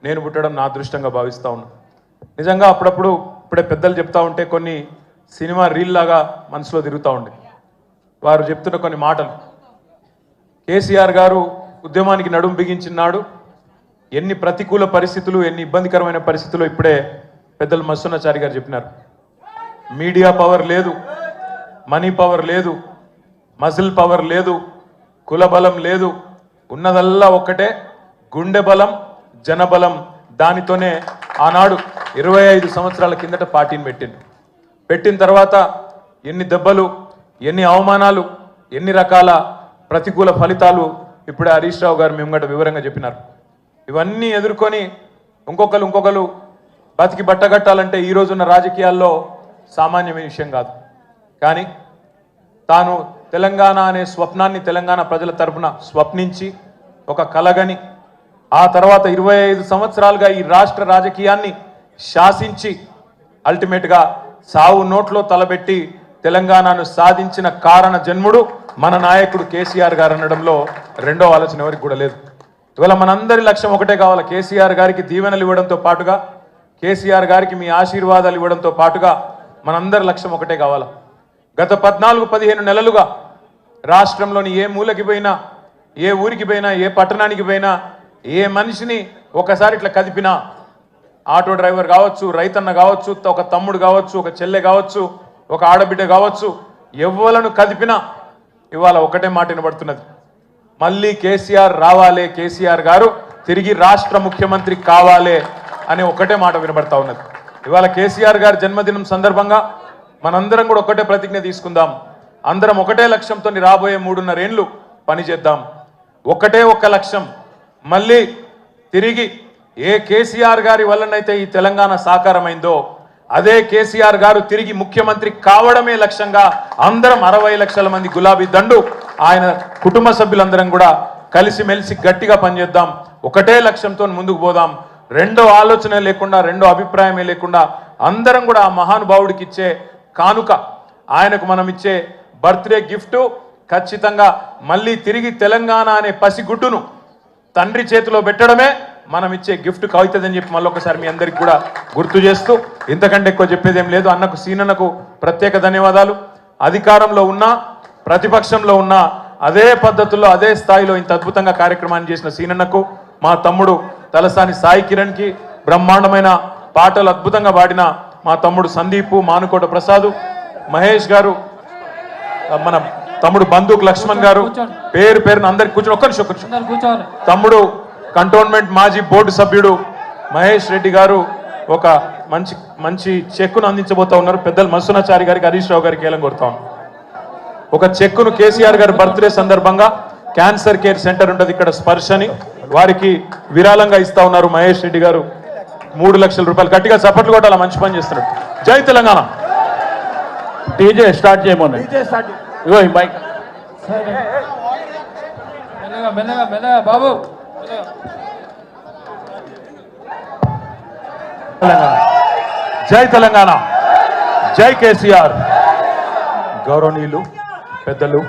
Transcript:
నేను పుట్టడం నా అదృష్టంగా భావిస్తూ ఉన్నాను. నిజంగా అప్పుడప్పుడు ఇప్పుడే పెద్దలు చెప్తా ఉంటే కొన్ని సినిమా రీల్ లాగా మనసులో తిరుగుతూ ఉండే వారు చెప్తున్న కొన్ని మాటలు. కేసీఆర్ గారు ఉద్యమానికి నడుం బిగించినాడు. ఎన్ని ప్రతికూల పరిస్థితులు, ఎన్ని ఇబ్బందికరమైన పరిస్థితులు ఇప్పుడే పెద్దలు మస్సున్నాచారి గారు చెప్పినారు. మీడియా పవర్ లేదు, మనీ పవర్ లేదు, మజిల్ పవర్ లేదు, కుల బలం లేదు, ఉన్నదల్లా ఒక్కటే గుండె బలం, జనబలం. దానితోనే ఆనాడు 25 సంవత్సరాల కిందట పార్టీని పెట్టిన తర్వాత ఎన్ని దెబ్బలు, ఎన్ని అవమానాలు, ఎన్ని రకాల ప్రతికూల ఫలితాలు ఇప్పుడే హరీష్ రావు గారు మేము వివరంగా చెప్పినారు. ఇవన్నీ ఎదుర్కొని ఇంకొకరు బతికి బట్టగట్టాలంటే ఈ రోజున్న రాజకీయాల్లో సామాన్యమైన విషయం కాదు. కానీ తాను తెలంగాణ అనే స్వప్నాన్ని తెలంగాణ ప్రజల తరపున స్వప్నించి ఒక కలగని ఆ తర్వాత 25 సంవత్సరాలుగా ఈ రాష్ట్ర రాజకీయాన్ని శాసించి అల్టిమేట్గా సావు నోట్లో తలబెట్టి తెలంగాణను సాధించిన కారణ జన్ముడు మన నాయకుడు కేసీఆర్ గారు అనడంలో రెండో ఆలోచన ఎవరికి కూడా లేదు. ఇవాళ మనందరి లక్ష్యం ఒకటే కావాలి. కేసీఆర్ గారికి దీవెనలు ఇవ్వడంతో పాటుగా, కేసీఆర్ గారికి మీ ఆశీర్వాదాలు ఇవ్వడంతో పాటుగా మనందరి లక్ష్యం ఒకటే కావాలి. గత 14-15 నెలలుగా రాష్ట్రంలోని ఏ మూలకి పోయినా, ఏ ఊరికి పోయినా, ఏ పట్టణానికి పోయినా, ఏ మనిషిని ఒకసారి ఇట్లా కదిపినా, ఆటో డ్రైవర్ కావచ్చు, రైతన్న కావచ్చు, ఒక తమ్ముడు కావచ్చు, ఒక చెల్లె కావచ్చు, ఒక ఆడబిడ్డ కావచ్చు, ఎవ్వలను కదిపినా ఇవాళ ఒకటే మాట వినబడుతున్నది. మళ్ళీ కేసీఆర్ రావాలే, కేసీఆర్ గారు తిరిగి రాష్ట్ర ముఖ్యమంత్రి కావాలే అనే ఒకటే మాట వినబడతా ఉన్నది. ఇవాళ కేసీఆర్ గారి జన్మదినం సందర్భంగా మనందరం కూడా ఒకటే ప్రతిజ్ఞ తీసుకుందాం. అందరం ఒకటే లక్ష్యంతో రాబోయే 3.5 ఏళ్ళు పనిచేద్దాం. ఒకటే ఒక్క లక్ష్యం, మళ్ళీ తిరిగి ఏ కేసీఆర్ గారి వల్లనైతే ఈ తెలంగాణ సాకారమైందో అదే కేసీఆర్ గారు తిరిగి ముఖ్యమంత్రి కావడమే లక్ష్యంగా అందరం 60 లక్షల మంది గులాబీ దండు ఆయన కుటుంబ సభ్యులందరం కూడా కలిసిమెలిసి గట్టిగా పనిచేద్దాం. ఒకటే లక్ష్యంతో ముందుకు పోదాం. రెండో ఆలోచన లేకుండా, రెండో అభిప్రాయమే లేకుండా అందరం కూడా ఆ మహానుభావుడికి ఇచ్చే కానుక, ఆయనకు మనం ఇచ్చే బర్త్డే గిఫ్ట్ ఖచ్చితంగా మళ్ళీ తిరిగి తెలంగాణ అనే పసిగుడ్డును తండ్రి చేతిలో పెట్టడమే మనం ఇచ్చే గిఫ్ట్ అవుతుందని చెప్పి మళ్ళొకసారి మీ అందరికి కూడా గుర్తు చేస్తూ, ఇంతకంటే ఎక్కువ చెప్పేదేం లేదు. అన్నకు సీనన్నకు ప్రత్యేక ధన్యవాదాలు. అధికారంలో ఉన్నా, ప్రతిపక్షంలో ఉన్నా అదే పద్ధతుల్లో, అదే స్థాయిలో ఇంత అద్భుతంగా కార్యక్రమాన్ని చేసిన సీనన్నకు, మా తమ్ముడు తలసాని సాయి కిరణ్కి, బ్రహ్మాండమైన పాటలు అద్భుతంగా పాడిన మా తమ్ముడు సందీపు, మానుకోట ప్రసాద్, మహేష్ గారు, మన తమ్ముడు బంధుకు లక్ష్మణ్ గారు, పేరున అందరికి కూర్చొని ఒక్క నిమిషం. తమ్ముడు కంటోన్మెంట్ మాజీ బోర్డు సభ్యుడు మహేష్ రెడ్డి గారు ఒక మంచి చెక్కును అందించబోతా ఉన్నారు. పెద్దలు మస్సున్నాచారి గారికి, హరీష్ రావు గారికి ఏలం కొడతా ఉన్నారు. ఒక చెక్కును కేసీఆర్ గారి బర్త్డే సందర్భంగా క్యాన్సర్ కేర్ సెంటర్ ఉంటుంది ఇక్కడ స్పర్శని, వారికి విరాళంగా ఇస్తా ఉన్నారు మహేష్ రెడ్డి గారు 3 లక్షల రూపాయలు. గట్టిగా చప్పట్లు కొట్టాల, మంచి పని చేస్తున్నాడు. జై తెలంగాణ. టీజే స్టార్ట్ చేయమని ఇగో ఈ మైక్ బాబు. జై తెలంగాణ, జై కేసీఆర్. గౌరవనీయులు పెద్దలు